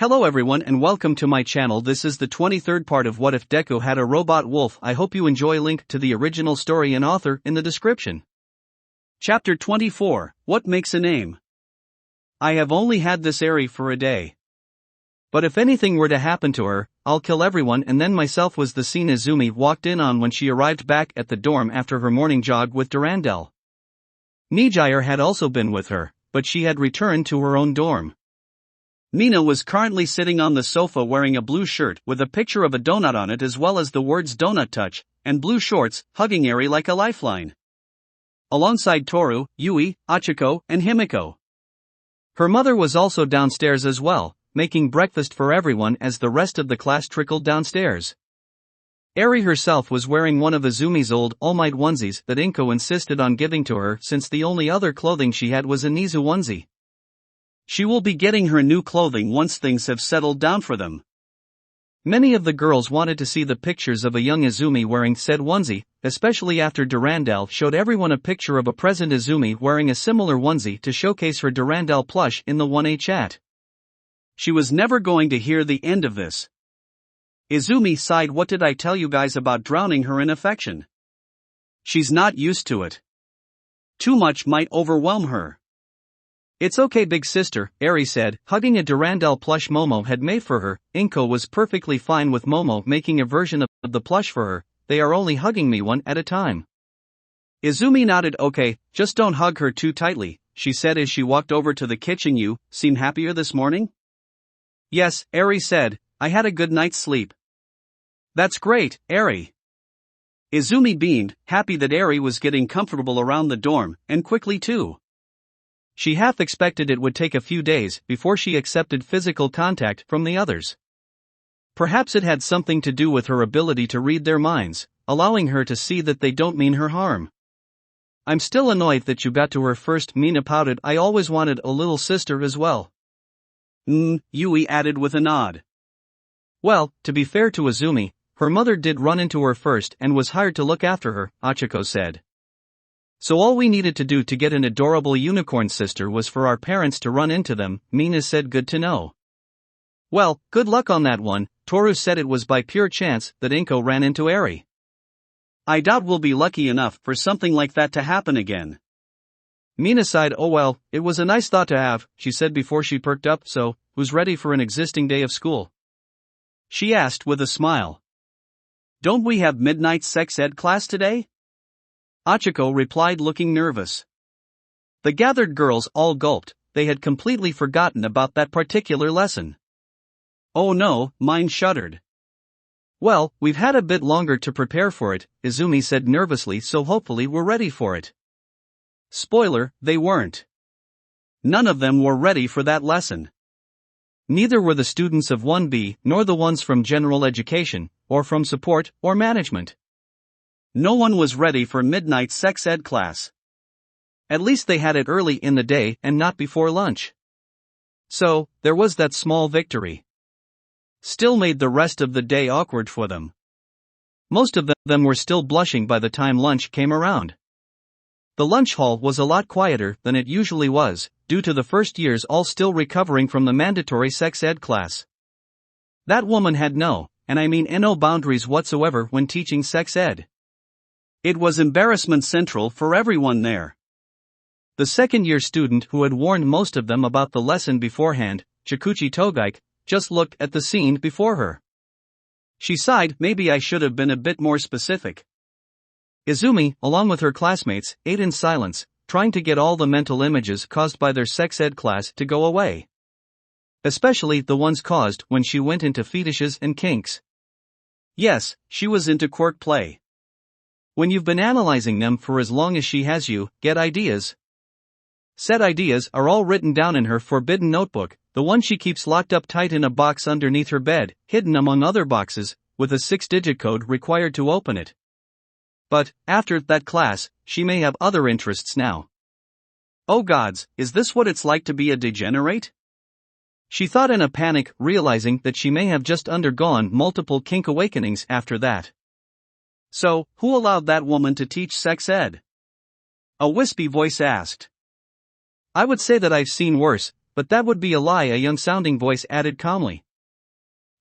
Hello everyone and welcome to my channel. This is the 23rd part of What If Deku Had a Robot Wolf. I hope you enjoy. Link to the original story and author in the description. Chapter 24, What Makes a Name? I have only had this Eri for a day. But if anything were to happen to her, I'll kill everyone and then myself, was the scene Izumi walked in on when she arrived back at the dorm after her morning jog with Durandal. Nijire had also been with her, but she had returned to her own dorm. Mina was currently sitting on the sofa wearing a blue shirt with a picture of a donut on it as well as the words Donut Touch, and blue shorts, hugging Eri like a lifeline. Alongside Toru, Yui, Achiko, and Himiko. Her mother was also downstairs as well, making breakfast for everyone as the rest of the class trickled downstairs. Eri herself was wearing one of Izumi's old All Might onesies that Inko insisted on giving to her since the only other clothing she had was a Nizu onesie. She will be getting her new clothing once things have settled down for them. Many of the girls wanted to see the pictures of a young Izumi wearing said onesie, especially after Durandal showed everyone a picture of a present Izumi wearing a similar onesie to showcase her Durandal plush in the 1A chat. She was never going to hear the end of this. Izumi sighed. What did I tell you guys about drowning her in affection? She's not used to it. Too much might overwhelm her. It's okay big sister, Eri said, hugging a Durandal plush Momo had made for her. Inko was perfectly fine with Momo making a version of the plush for her. They are only hugging me one at a time. Izumi nodded. Okay, just don't hug her too tightly, she said as she walked over to the kitchen. You seem happier this morning? Yes, Eri said, I had a good night's sleep. That's great, Eri. Izumi beamed, happy that Eri was getting comfortable around the dorm, and quickly too. She half expected it would take a few days before she accepted physical contact from the others. Perhaps it had something to do with her ability to read their minds, allowing her to see that they don't mean her harm. I'm still annoyed that you got to her first, Mina pouted. I always wanted a little sister as well. Yui added with a nod. Well, to be fair to Izumi, her mother did run into her first and was hired to look after her, Achiko said. So all we needed to do to get an adorable unicorn sister was for our parents to run into them, Mina said. Good to know. Well, good luck on that one, Toru said. It was by pure chance that Inko ran into Eri. I doubt we'll be lucky enough for something like that to happen again. Mina sighed. Oh well, it was a nice thought to have, she said before she perked up. So, who's ready for an existing day of school? She asked with a smile. Don't we have midnight sex ed class today? Achiko replied, looking nervous. The gathered girls all gulped. They had completely forgotten about that particular lesson. Oh no, mine shuddered. Well, we've had a bit longer to prepare for it, Izumi said nervously, so hopefully we're ready for it. Spoiler, they weren't. None of them were ready for that lesson. Neither were the students of 1B, nor the ones from general education, or from support, or management. No one was ready for midnight sex ed class. At least they had it early in the day and not before lunch. So, there was that small victory. Still made the rest of the day awkward for them. Most of them were still blushing by the time lunch came around. The lunch hall was a lot quieter than it usually was, due to the first years all still recovering from the mandatory sex ed class. That woman had no, and I mean no boundaries whatsoever when teaching sex ed. It was embarrassment central for everyone there. The second-year student who had warned most of them about the lesson beforehand, Chikuchi Togaike, just looked at the scene before her. She sighed. Maybe I should have been a bit more specific. Izumi, along with her classmates, ate in silence, trying to get all the mental images caused by their sex ed class to go away. Especially the ones caused when she went into fetishes and kinks. Yes, she was into quirk play. When you've been analyzing them for as long as she has, you get ideas. Said ideas are all written down in her forbidden notebook, the one she keeps locked up tight in a box underneath her bed, hidden among other boxes, with a 6-digit code required to open it. But, after that class, she may have other interests now. Oh gods, is this what it's like to be a degenerate? She thought in a panic, realizing that she may have just undergone multiple kink awakenings after that. So, who allowed that woman to teach sex ed? A wispy voice asked. I would say that I've seen worse, but that would be a lie, a young-sounding voice added calmly.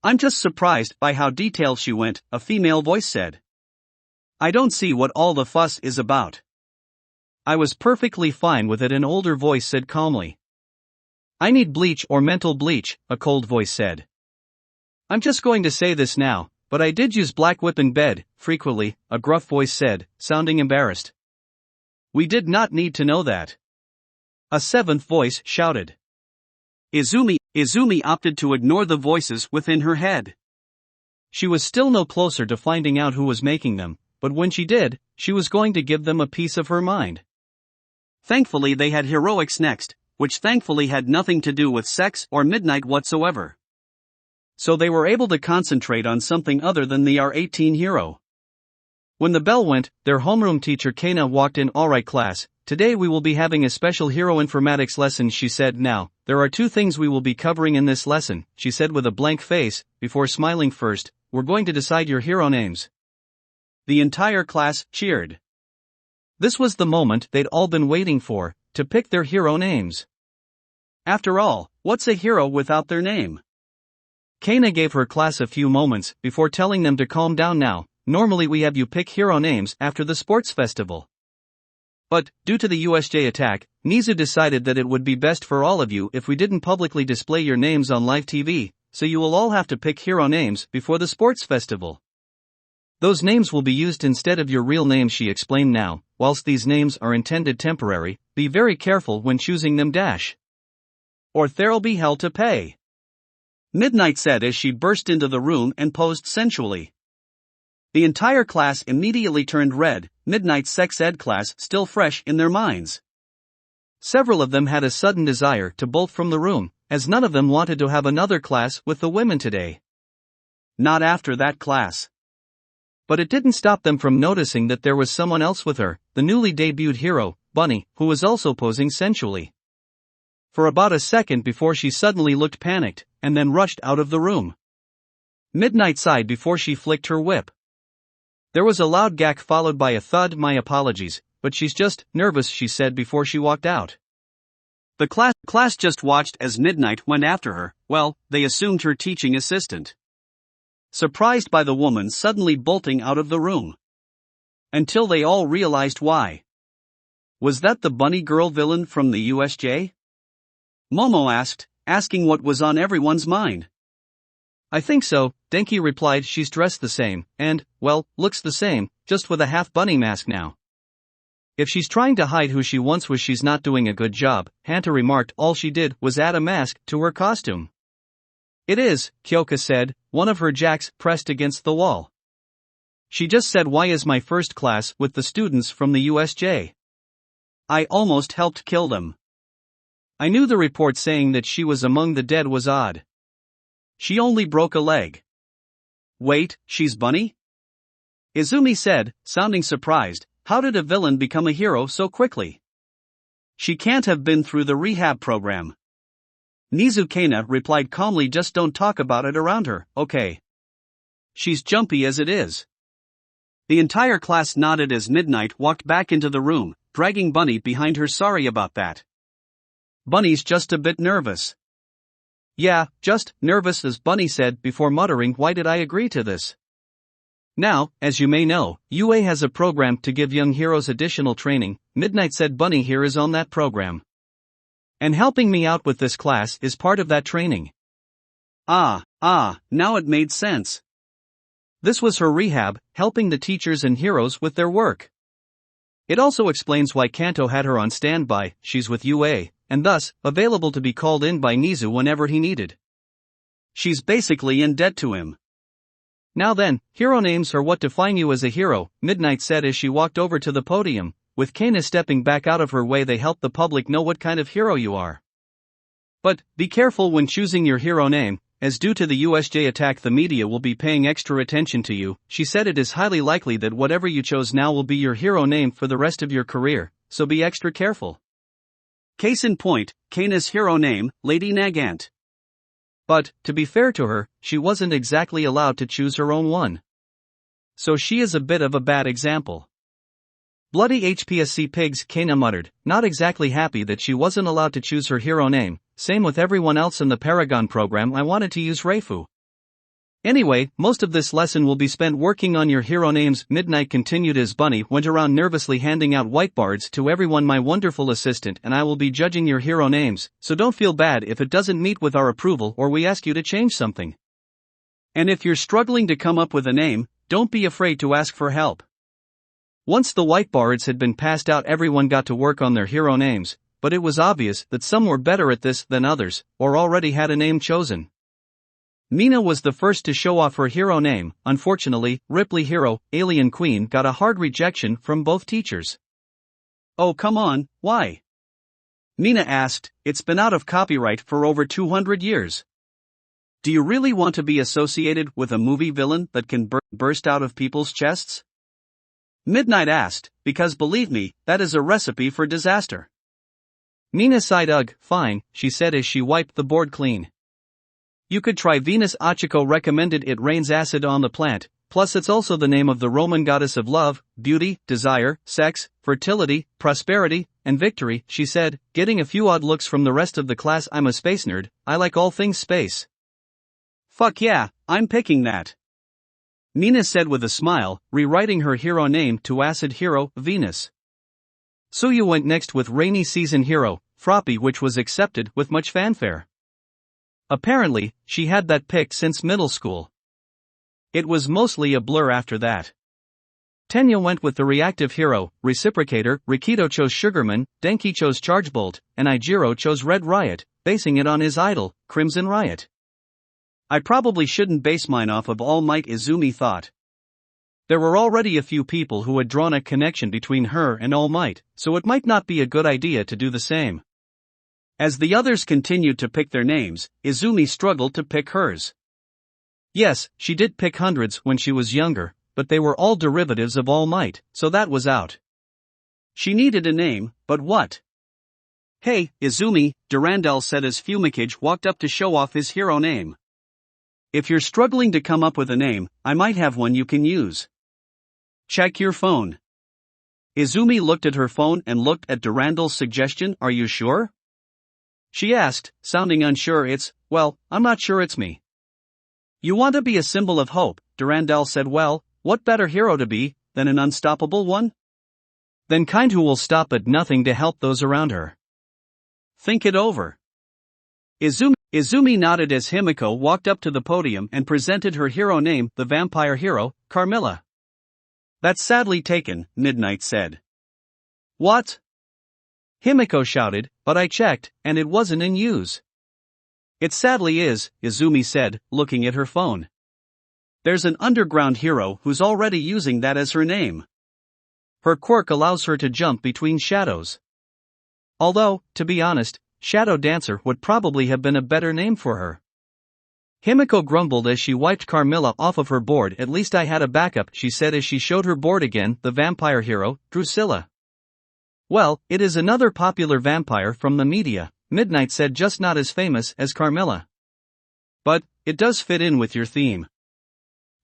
I'm just surprised by how detailed she went, a female voice said. I don't see what all the fuss is about. I was perfectly fine with it, an older voice said calmly. I need bleach or mental bleach, a cold voice said. I'm just going to say this now, but I did use black whip in bed, frequently, a gruff voice said, sounding embarrassed. We did not need to know that. A seventh voice shouted. Izumi opted to ignore the voices within her head. She was still no closer to finding out who was making them, but when she did, she was going to give them a piece of her mind. Thankfully they had heroics next, which thankfully had nothing to do with sex or midnight whatsoever. So they were able to concentrate on something other than the R18 hero. When the bell went, their homeroom teacher Kana walked in. Alright class, today we will be having a special hero informatics lesson, she said. Now, there are two things we will be covering in this lesson, she said with a blank face, before smiling. First, we're going to decide your hero names. The entire class cheered. This was the moment they'd all been waiting for, to pick their hero names. After all, what's a hero without their name? Kana gave her class a few moments before telling them to calm down now. Normally we have you pick hero names after the sports festival. But, due to the USJ attack, Nizu decided that it would be best for all of you if we didn't publicly display your names on live TV, so you will all have to pick hero names before the sports festival. Those names will be used instead of your real names, she explained. Now, whilst these names are intended temporary, be very careful when choosing them or there'll be hell to pay. Midnight said as she burst into the room and posed sensually. The entire class immediately turned red, Midnight's sex ed class still fresh in their minds. Several of them had a sudden desire to bolt from the room, as none of them wanted to have another class with the women today. Not after that class. But it didn't stop them from noticing that there was someone else with her, the newly debuted hero, Bunny, who was also posing sensually. For about a second before she suddenly looked panicked, and then rushed out of the room. Midnight sighed before she flicked her whip. There was a loud gack followed by a thud. My apologies, but she's just nervous, she said before she walked out. The class just watched as Midnight went after her. Well, they assumed her teaching assistant. Surprised by the woman suddenly bolting out of the room. Until they all realized why. Was that the bunny girl villain from the USJ? Momo asked, asking what was on everyone's mind. I think so, Denki replied. She's dressed the same, and, well, looks the same, just with a half bunny mask now. If she's trying to hide who she once was, she's not doing a good job, Hanta remarked. All she did was add a mask to her costume. It is, Kyoka said, one of her jacks pressed against the wall. She just said, why is my first class with the students from the USJ? I almost helped kill them. I knew the report saying that she was among the dead was odd. She only broke a leg. Wait, she's Bunny? Izumi said, sounding surprised. How did a villain become a hero so quickly? She can't have been through the rehab program. Nizukana replied calmly, just don't talk about it around her, okay? She's jumpy as it is. The entire class nodded as Midnight walked back into the room, dragging Bunny behind her. Sorry about that. Bunny's just a bit nervous. Yeah, just nervous, as Bunny said before muttering, why did I agree to this? Now, as you may know, UA has a program to give young heroes additional training. Midnight said Bunny here is on that program. And helping me out with this class is part of that training. Now it made sense. This was her rehab, helping the teachers and heroes with their work. It also explains why Kanto had her on standby. She's with UA, and thus, available to be called in by Nizu whenever he needed. She's basically in debt to him. Now then, hero names are what define you as a hero, Midnight said as she walked over to the podium. With Kana stepping back out of her way, they help the public know what kind of hero you are. But, be careful when choosing your hero name, as due to the USJ attack the media will be paying extra attention to you. She said it is highly likely that whatever you chose now will be your hero name for the rest of your career, so be extra careful. Case in point, Kana's hero name, Lady Nagant. But, to be fair to her, she wasn't exactly allowed to choose her own one. So she is a bit of a bad example. Bloody HPSC pigs, Kana muttered, not exactly happy that she wasn't allowed to choose her hero name, same with everyone else in the Paragon program. I wanted to use Reifu. Anyway, most of this lesson will be spent working on your hero names. Midnight continued as Bunny went around nervously handing out whiteboards to everyone. My wonderful assistant and I will be judging your hero names, so don't feel bad if it doesn't meet with our approval or we ask you to change something. And if you're struggling to come up with a name, don't be afraid to ask for help. Once the whiteboards had been passed out, everyone got to work on their hero names, but it was obvious that some were better at this than others, or already had a name chosen. Mina was the first to show off her hero name. Unfortunately, Ripley Hero, Alien Queen got a hard rejection from both teachers. Oh come on, why? Mina asked. It's been out of copyright for over 200 years. Do you really want to be associated with a movie villain that can burst out of people's chests? Midnight asked, because believe me, that is a recipe for disaster. Mina sighed. Ugh, fine, she said as she wiped the board clean. You could try Venus. Achiko recommended. It rains acid on the plant, plus it's also the name of the Roman goddess of love, beauty, desire, sex, fertility, prosperity, and victory, she said, getting a few odd looks from the rest of the class. I'm a space nerd, I like all things space. Fuck yeah, I'm picking that. Mina said with a smile, rewriting her hero name to Acid Hero, Venus. Suyu went next with Rainy Season Hero, Froppy, which was accepted with much fanfare. Apparently, she had that pick since middle school. It was mostly a blur after that. Tenya went with the Reactive Hero, Reciprocator, Rikito chose Sugarman, Denki chose Chargebolt, and Ijiro chose Red Riot, basing it on his idol, Crimson Riot. I probably shouldn't base mine off of All Might, Izumi thought. There were already a few people who had drawn a connection between her and All Might, so it might not be a good idea to do the same. As the others continued to pick their names, Izumi struggled to pick hers. Yes, she did pick hundreds when she was younger, but they were all derivatives of All Might, so that was out. She needed a name, but what? Hey, Izumi, Durandal said as Fumikage walked up to show off his hero name. If you're struggling to come up with a name, I might have one you can use. Check your phone. Izumi looked at her phone and looked at Durandal's suggestion. Are you sure? She asked, sounding unsure. Well, I'm not sure it's me. You want to be a symbol of hope, Durandal said. Well, what better hero to be than an unstoppable one? Then kind who will stop at nothing to help those around her. Think it over. Izumi nodded as Himiko walked up to the podium and presented her hero name, the vampire hero, Carmilla. That's sadly taken, Midnight said. What? Himiko shouted, but I checked, and it wasn't in use. It sadly is, Izumi said, looking at her phone. There's an underground hero who's already using that as her name. Her quirk allows her to jump between shadows. Although, to be honest, Shadow Dancer would probably have been a better name for her. Himiko grumbled as she wiped Carmilla off of her board. At least I had a backup, she said as she showed her board again, the vampire hero, Drusilla. Well, it is another popular vampire from the media, Midnight said, just not as famous as Carmilla. But, it does fit in with your theme.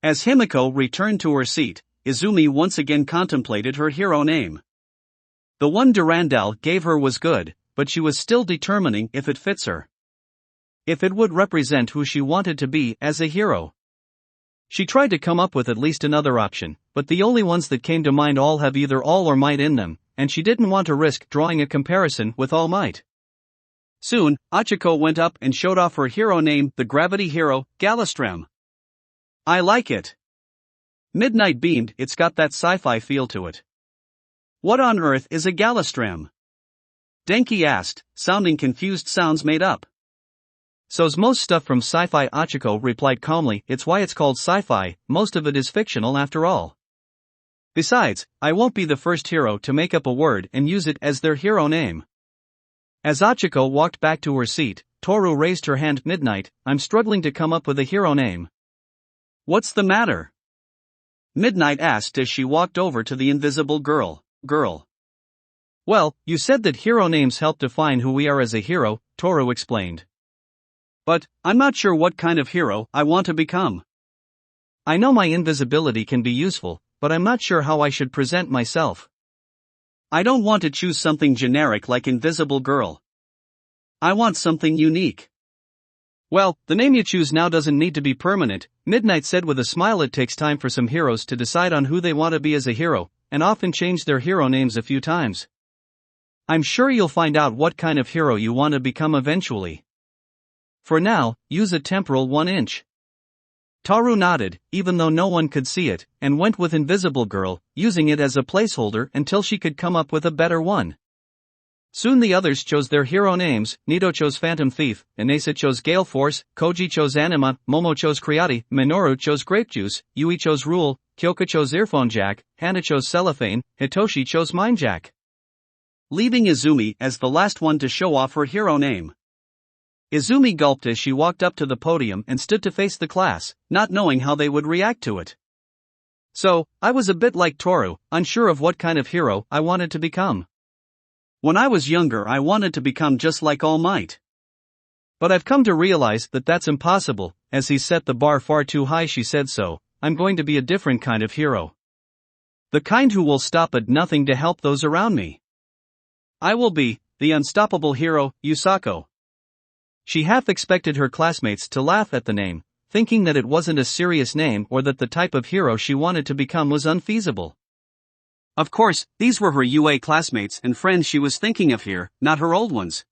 As Himiko returned to her seat, Izumi once again contemplated her hero name. The one Durandal gave her was good, but she was still determining if it fits her. If it would represent who she wanted to be as a hero. She tried to come up with at least another option, but the only ones that came to mind all have either All or Might in them, and she didn't want to risk drawing a comparison with All Might. Soon, Achiko went up and showed off her hero name, the Gravity Hero, Gallistrem. I like it. Midnight beamed. It's got that sci-fi feel to it. What on earth is a Gallistrem? Denki asked, sounding confused. Sounds made up. So's most stuff from sci-fi, Achiko replied calmly. It's why it's called sci-fi, most of it is fictional after all. Besides, I won't be the first hero to make up a word and use it as their hero name. As Achiko walked back to her seat, Toru raised her hand. Midnight, I'm struggling to come up with a hero name. What's the matter? Midnight asked as she walked over to the invisible girl. Well, you said that hero names help define who we are as a hero, Toru explained. But, I'm not sure what kind of hero I want to become. I know my invisibility can be useful, but I'm not sure how I should present myself. I don't want to choose something generic like Invisible Girl. I want something unique. Well, the name you choose now doesn't need to be permanent, Midnight said with a smile. It takes time for some heroes to decide on who they want to be as a hero, and often change their hero names a few times. I'm sure you'll find out what kind of hero you want to become eventually. For now, use a temporal 1-inch. Toru nodded, even though no one could see it, and went with Invisible Girl, using it as a placeholder until she could come up with a better one. Soon the others chose their hero names. Nito chose Phantom Thief, Inasa chose Gale Force, Koji chose Anima, Momo chose Creati, Minoru chose Grape Juice, Yui chose Rule, Kyoka chose Earphone Jack, Hana chose Cellophane, Hitoshi chose Mind Jack, leaving Izumi as the last one to show off her hero name. Izumi gulped as she walked up to the podium and stood to face the class, not knowing how they would react to it. So, I was a bit like Toru, unsure of what kind of hero I wanted to become. When I was younger, I wanted to become just like All Might. But I've come to realize that that's impossible, as he set the bar far too high. She said, so, I'm going to be a different kind of hero. The kind who will stop at nothing to help those around me. I will be the unstoppable hero, Yusako. She half expected her classmates to laugh at the name, thinking that it wasn't a serious name or that the type of hero she wanted to become was unfeasible. Of course, these were her UA classmates and friends she was thinking of here, not her old ones.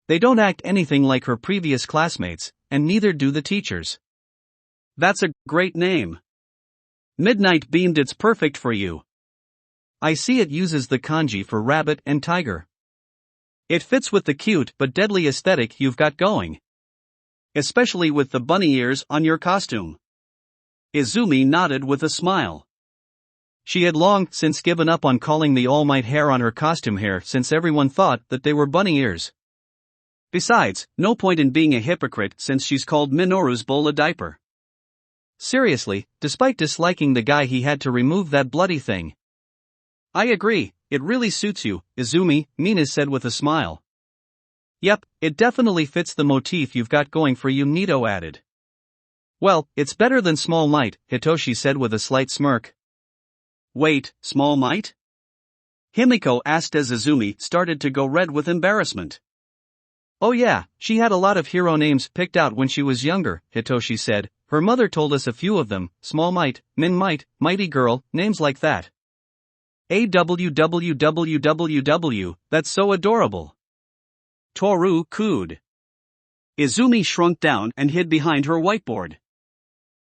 They don't act anything like her previous classmates, and neither do the teachers. That's a great name. Midnight beamed. It's perfect for you. I see it uses the kanji for rabbit and tiger. It fits with the cute but deadly aesthetic you've got going. Especially with the bunny ears on your costume. Izumi nodded with a smile. She had long since given up on calling the All Might hair on her costume hair, since everyone thought that they were bunny ears. Besides, no point in being a hypocrite since she's called Minoru's bowl a diaper. Seriously, despite disliking the guy, he had to remove that bloody thing. I agree, it really suits you, Izumi, Mina said with a smile. Yep, it definitely fits the motif you've got going for you, Nito added. Well, it's better than Small Might, Hitoshi said with a slight smirk. Wait, Small Might? Himiko asked as Izumi started to go red with embarrassment. Oh yeah, she had a lot of hero names picked out when she was younger, Hitoshi said. Her mother told us a few of them: Small Might, Min Might, Mighty Girl, names like that. AWWWWW, that's so adorable. Toru cooed. Izumi shrunk down and hid behind her whiteboard.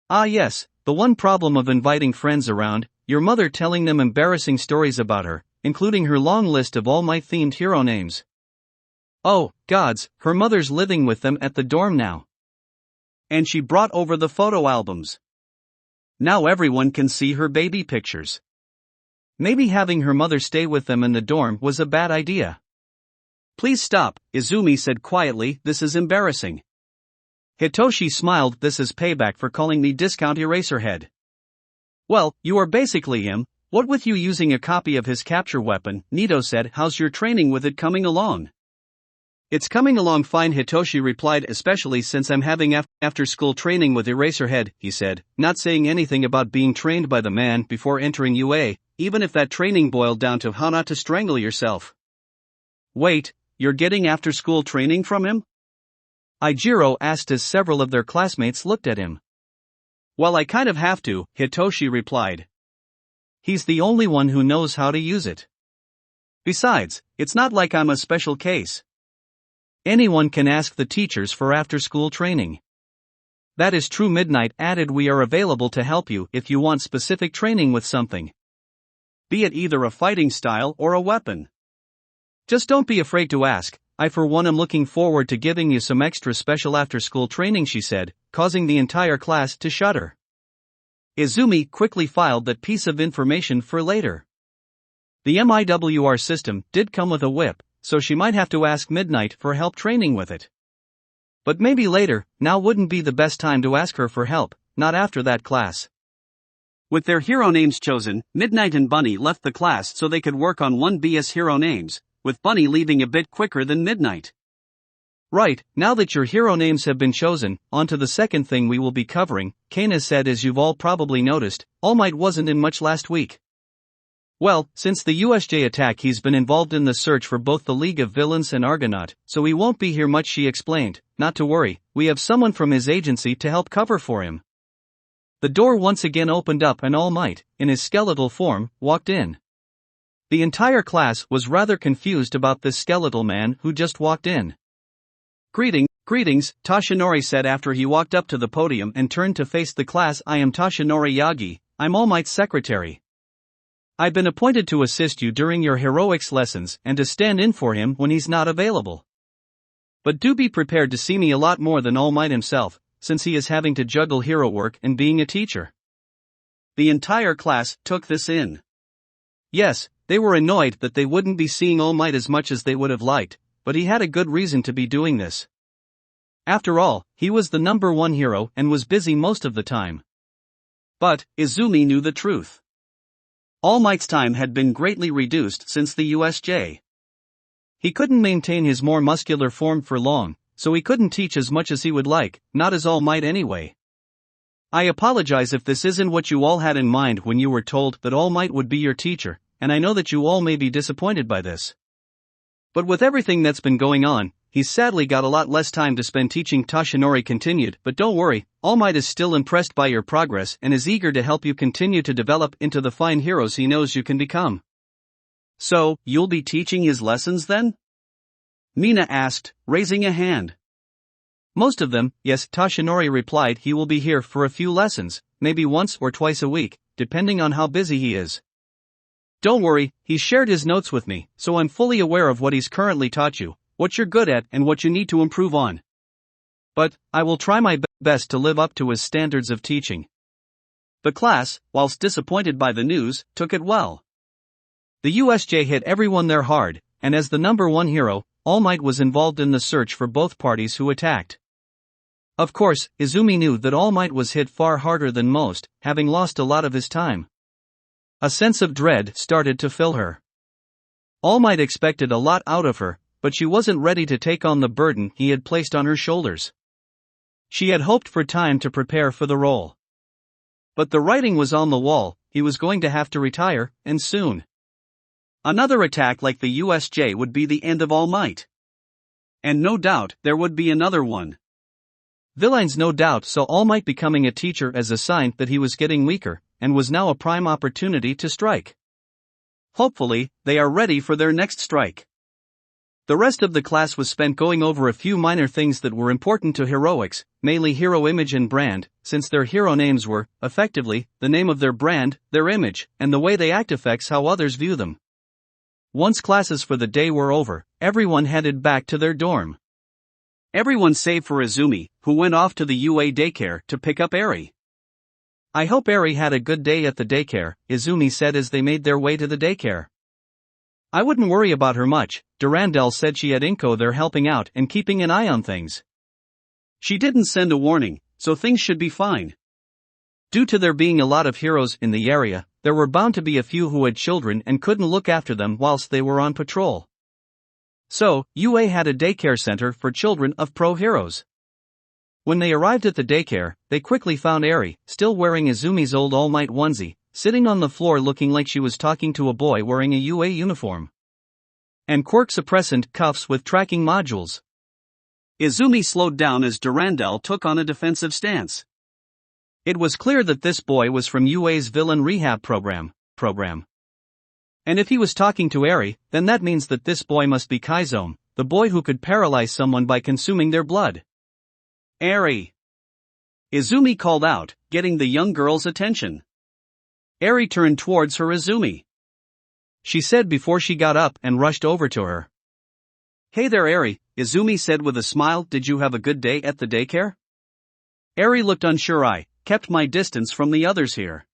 Ah yes, the one problem of inviting friends around, your mother telling them embarrassing stories about her, including her long list of All Might themed hero names. Oh, gods, her mother's living with them at the dorm now. And she brought over the photo albums. Now everyone can see her baby pictures. Maybe having her mother stay with them in the dorm was a bad idea. Please stop, Izumi said quietly, this is embarrassing. Hitoshi smiled, this is payback for calling me Discount Eraserhead. Well, you are basically him, what with you using a copy of his capture weapon, Nito said. How's your training with it coming along? It's coming along fine, Hitoshi replied, especially since I'm having after-school training with Eraserhead, he said, not saying anything about being trained by the man before entering UA, even if that training boiled down to how not to strangle yourself. Wait, you're getting after-school training from him? Ijiro asked as several of their classmates looked at him. Well, I kind of have to, Hitoshi replied. He's the only one who knows how to use it. Besides, it's not like I'm a special case. Anyone can ask the teachers for after-school training. That is true, Midnight added. We are available to help you if you want specific training with something. Be it either a fighting style or a weapon. Just don't be afraid to ask. I for one am looking forward to giving you some extra special after-school training, she said, causing the entire class to shudder. Izumi quickly filed that piece of information for later. The MIWR system did come with a whip, so she might have to ask Midnight for help training with it. But maybe later, now wouldn't be the best time to ask her for help, not after that class. With their hero names chosen, Midnight and Bunny left the class so they could work on 1BS hero names, with Bunny leaving a bit quicker than Midnight. Right, now that your hero names have been chosen, on to the second thing we will be covering, Kana said. As you've all probably noticed, All Might wasn't in much last week. Well, since the USJ attack he's been involved in the search for both the League of Villains and Argonaut, so he won't be here much, she explained. Not to worry, we have someone from his agency to help cover for him. The door once again opened up and All Might, in his skeletal form, walked in. The entire class was rather confused about this skeletal man who just walked in. Greetings, Toshinori said after he walked up to the podium and turned to face the class. I am Toshinori Yagi, I'm All Might's secretary. I've been appointed to assist you during your heroics lessons and to stand in for him when he's not available. But do be prepared to see me a lot more than All Might himself, since he is having to juggle hero work and being a teacher. The entire class took this in. Yes, they were annoyed that they wouldn't be seeing All Might as much as they would have liked, but he had a good reason to be doing this. After all, he was the number one hero and was busy most of the time. But Izumi knew the truth. All Might's time had been greatly reduced since the USJ. He couldn't maintain his more muscular form for long, so he couldn't teach as much as he would like, not as All Might anyway. I apologize if this isn't what you all had in mind when you were told that All Might would be your teacher, and I know that you all may be disappointed by this. But with everything that's been going on, he's sadly got a lot less time to spend teaching, Toshinori continued. But don't worry, All Might is still impressed by your progress and is eager to help you continue to develop into the fine heroes he knows you can become. So, you'll be teaching his lessons then? Mina asked, raising a hand. Most of them, yes, Toshinori replied. He will be here for a few lessons, maybe once or twice a week, depending on how busy he is. Don't worry, he's shared his notes with me, so I'm fully aware of what he's currently taught you, what you're good at and what you need to improve on. But, I will try my best to live up to his standards of teaching. The class, whilst disappointed by the news, took it well. The USJ hit everyone there hard, and as the number one hero, All Might was involved in the search for both parties who attacked. Of course, Izumi knew that All Might was hit far harder than most, having lost a lot of his time. A sense of dread started to fill her. All Might expected a lot out of her, but she wasn't ready to take on the burden he had placed on her shoulders. She had hoped for time to prepare for the role. But the writing was on the wall, he was going to have to retire, and soon. Another attack like the USJ would be the end of All Might. And no doubt, there would be another one. Villains no doubt saw All Might becoming a teacher as a sign that he was getting weaker, and was now a prime opportunity to strike. Hopefully, they are ready for their next strike. The rest of the class was spent going over a few minor things that were important to heroics, mainly hero image and brand, since their hero names were, effectively, the name of their brand, their image, and the way they act affects how others view them. Once classes for the day were over, everyone headed back to their dorm. Everyone save for Izumi, who went off to the UA daycare to pick up Eri. I hope Eri had a good day at the daycare, Izumi said as they made their way to the daycare. I wouldn't worry about her much, Durandal said. She had Inko there helping out and keeping an eye on things. She didn't send a warning, so things should be fine. Due to there being a lot of heroes in the area, there were bound to be a few who had children and couldn't look after them whilst they were on patrol. So, UA had a daycare center for children of pro heroes. When they arrived at the daycare, they quickly found Eri, still wearing Izumi's old All Might onesie, sitting on the floor looking like she was talking to a boy wearing a UA uniform. And quirk suppressant cuffs with tracking modules. Izumi slowed down as Durandal took on a defensive stance. It was clear that this boy was from UA's villain rehab program. And if he was talking to Eri, then that means that this boy must be Kaizome, the boy who could paralyze someone by consuming their blood. Eri! Izumi called out, getting the young girl's attention. Eri turned towards her. Izumi, she said before she got up and rushed over to her. Hey there, Eri, Izumi said with a smile. Did you have a good day at the daycare? Eri looked unsure. I kept my distance from the others here.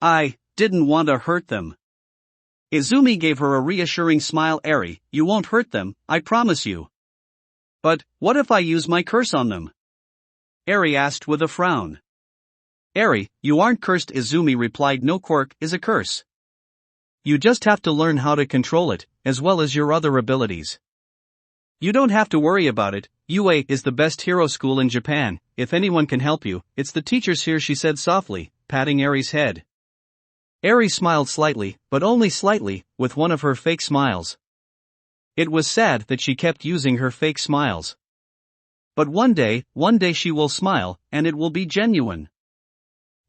I didn't want to hurt them. Izumi gave her a reassuring smile. Eri, you won't hurt them, I promise you. But, what if I use my curse on them? Eri asked with a frown. Eri, you aren't cursed, Izumi replied. No quirk is a curse. You just have to learn how to control it, as well as your other abilities. You don't have to worry about it. UA is the best hero school in Japan. If anyone can help you, it's the teachers here, she said softly, patting Eri's head. Eri smiled slightly, but only slightly, with one of her fake smiles. It was sad that she kept using her fake smiles. But one day she will smile, and it will be genuine.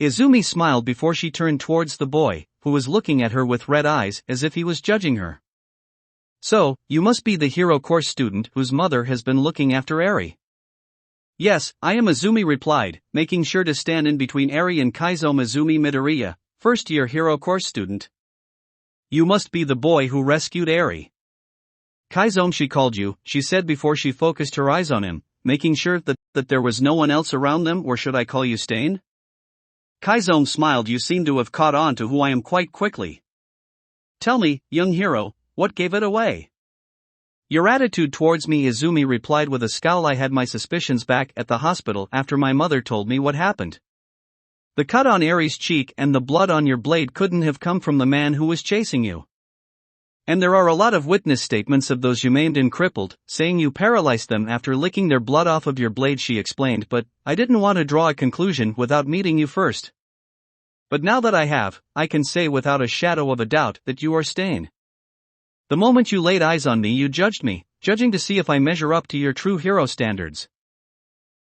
Izumi smiled before she turned towards the boy, who was looking at her with red eyes as if he was judging her. So, you must be the hero course student whose mother has been looking after Eri. Yes, I am, Izumi replied, making sure to stand in between Eri and Kaizo. Izumi Midoriya, first-year hero course student. You must be the boy who rescued Eri. Kaizo, she called you, she said before she focused her eyes on him, making sure that there was no one else around them. Or should I call you Stain? Kaizo smiled. You seem to have caught on to who I am quite quickly. Tell me, young hero, what gave it away? Your attitude towards me, Izumi replied with a scowl. I had my suspicions back at the hospital after my mother told me what happened. The cut on Eri's cheek and the blood on your blade couldn't have come from the man who was chasing you. And there are a lot of witness statements of those you maimed and crippled, saying you paralyzed them after licking their blood off of your blade, she explained, but I didn't want to draw a conclusion without meeting you first. But now that I have, I can say without a shadow of a doubt that you are Stain. The moment you laid eyes on me, you judged me, judging to see if I measure up to your true hero standards.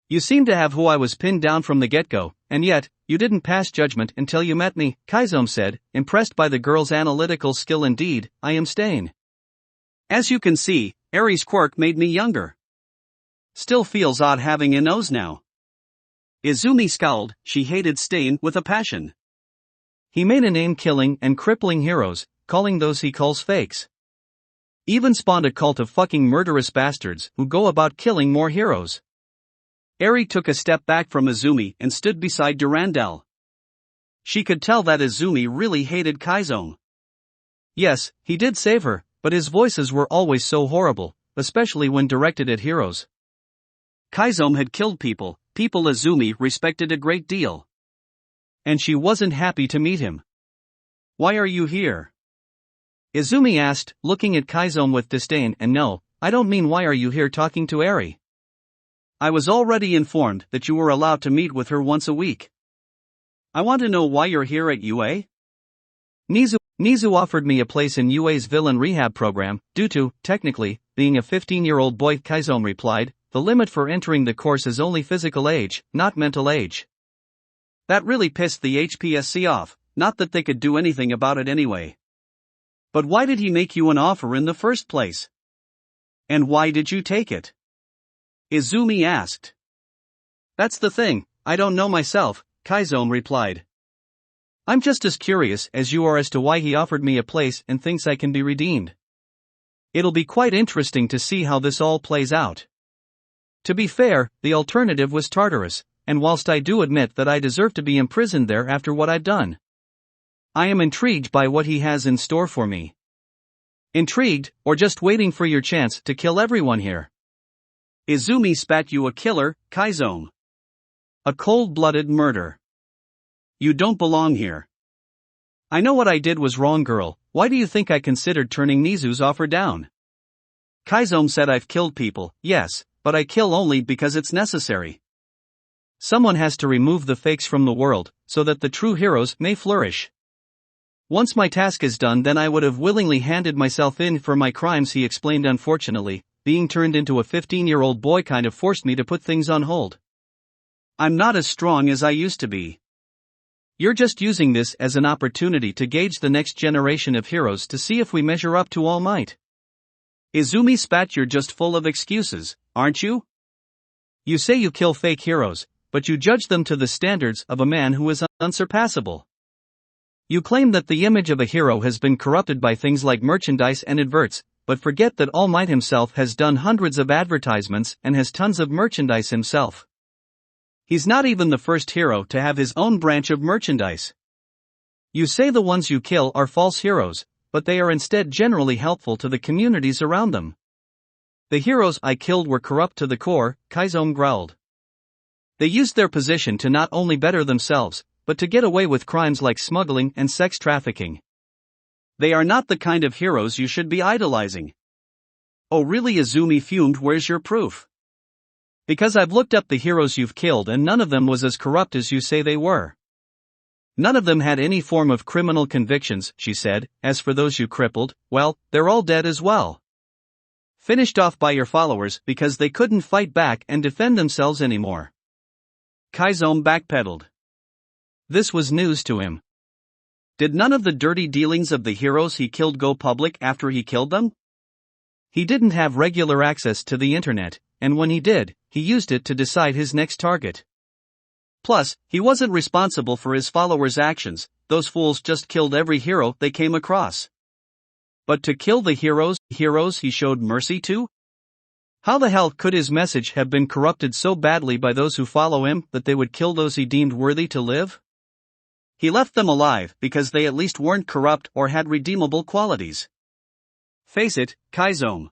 You seem to have who I was pinned down from the get-go, and yet, you didn't pass judgment until you met me, Kaizo said, impressed by the girl's analytical skill. Indeed, I am Stain. As you can see, Eri's quirk made me younger. Still feels odd having a nose now. Izumi scowled. She hated Stain with a passion. He made a name killing and crippling heroes, calling those he calls fakes. Even spawned a cult of fucking murderous bastards who go about killing more heroes. Eri took a step back from Izumi and stood beside Durandal. She could tell that Izumi really hated Kaizo. Yes, he did save her, but his voices were always so horrible, especially when directed at heroes. Kaizo had killed people Izumi respected a great deal. And she wasn't happy to meet him. Why are you here? Izumi asked, looking at Kaizo with disdain. And no, I don't mean why are you here talking to Eri. I was already informed that you were allowed to meet with her once a week. I want to know why you're here at UA. Nizu offered me a place in UA's villain rehab program, due to, technically, being a 15-year-old boy, Kaizo replied. The limit for entering the course is only physical age, not mental age. That really pissed the HPSC off, not that they could do anything about it anyway. But why did he make you an offer in the first place? And why did you take it? Izumi asked. That's the thing, I don't know myself, Kaizo replied. I'm just as curious as you are as to why he offered me a place and thinks I can be redeemed. It'll be quite interesting to see how this all plays out. To be fair, the alternative was Tartarus, and whilst I do admit that I deserve to be imprisoned there after what I've done, I am intrigued by what he has in store for me. Intrigued, or just waiting for your chance to kill everyone here? Izumi spat. You a killer, Kaizo. A cold-blooded murder. You don't belong here. I know what I did was wrong, girl. Why do you think I considered turning Nizu's offer down? Kaizo said I've killed people, yes, but I kill only because it's necessary. Someone has to remove the fakes from the world, so that the true heroes may flourish. Once my task is done, then I would have willingly handed myself in for my crimes, he explained. Unfortunately, being turned into a 15-year-old boy kind of forced me to put things on hold. I'm not as strong as I used to be. You're just using this as an opportunity to gauge the next generation of heroes to see if we measure up to All Might. Izumi spat. You're just full of excuses, aren't you? You say you kill fake heroes, but you judge them to the standards of a man who is unsurpassable. You claim that the image of a hero has been corrupted by things like merchandise and adverts, but forget that All Might himself has done hundreds of advertisements and has tons of merchandise himself. He's not even the first hero to have his own branch of merchandise. You say the ones you kill are false heroes, but they are instead generally helpful to the communities around them. The heroes I killed were corrupt to the core, Kaizo growled. They used their position to not only better themselves, but to get away with crimes like smuggling and sex trafficking. They are not the kind of heroes you should be idolizing. Oh really, Izumi fumed. Where's your proof? Because I've looked up the heroes you've killed and none of them was as corrupt as you say they were. None of them had any form of criminal convictions, she said. As for those you crippled, well, they're all dead as well. Finished off by your followers because they couldn't fight back and defend themselves anymore. Kaizome backpedaled. This was news to him. Did none of the dirty dealings of the heroes he killed go public after he killed them? He didn't have regular access to the internet, and when he did, he used it to decide his next target. Plus, he wasn't responsible for his followers' actions, those fools just killed every hero they came across. But to kill the heroes he showed mercy to? How the hell could his message have been corrupted so badly by those who follow him that they would kill those he deemed worthy to live? He left them alive because they at least weren't corrupt or had redeemable qualities. Face it, Kaizome.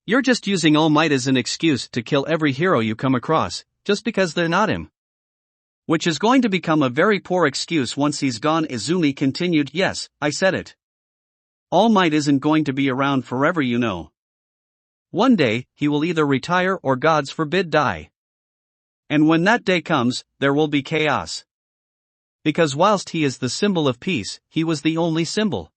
You're just using All Might as an excuse to kill every hero you come across, just because they're not him. Which is going to become a very poor excuse once he's gone. Izumi continued. Yes, I said it. All Might isn't going to be around forever, you know. One day, he will either retire or, gods forbid, die. And when that day comes, there will be chaos. Because whilst he is the symbol of peace, he was the only symbol.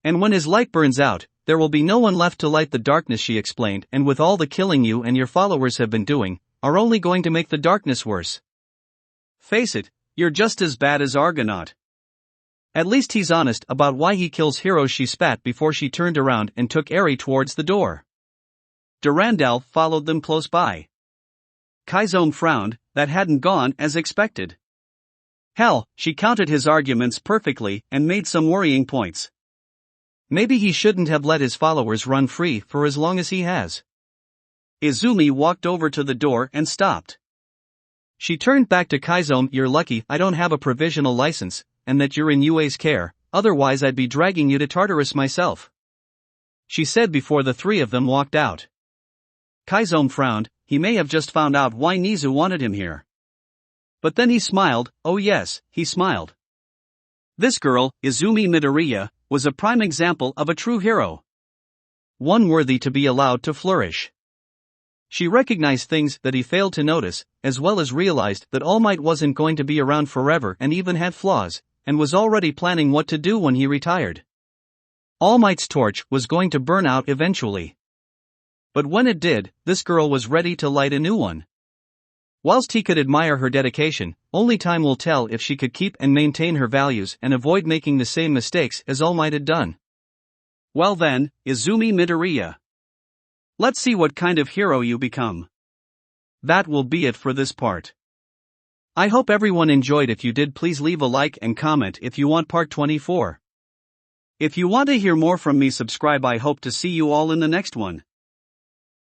And when his light burns out, there will be no one left to light the darkness, she explained, and with all the killing you and your followers have been doing, are only going to make the darkness worse. Face it, you're just as bad as Argonaut. At least he's honest about why he kills heroes, she spat before she turned around and took Eri towards the door. Durandal followed them close by. Kaizome frowned, that hadn't gone as expected. Hell, she counted his arguments perfectly and made some worrying points. Maybe he shouldn't have let his followers run free for as long as he has. Izumi walked over to the door and stopped. She turned back to Kaizome. You're lucky I don't have a provisional license, and that you're in Yue's care, otherwise I'd be dragging you to Tartarus myself. She said before the three of them walked out. Kaizome frowned. He may have just found out why Nizu wanted him here. But then he smiled. Oh yes, he smiled. This girl, Izumi Midoriya, was a prime example of a true hero. One worthy to be allowed to flourish. She recognized things that he failed to notice, as well as realized that All Might wasn't going to be around forever and even had flaws, and was already planning what to do when he retired. All Might's torch was going to burn out eventually. But when it did, this girl was ready to light a new one. Whilst he could admire her dedication, only time will tell if she could keep and maintain her values and avoid making the same mistakes as All Might had done. Well then, Izumi Midoriya. Let's see what kind of hero you become. That will be it for this part. I hope everyone enjoyed. If you did, please leave a like and comment if you want part 24. If you want to hear more from me, subscribe. I hope to see you all in the next one.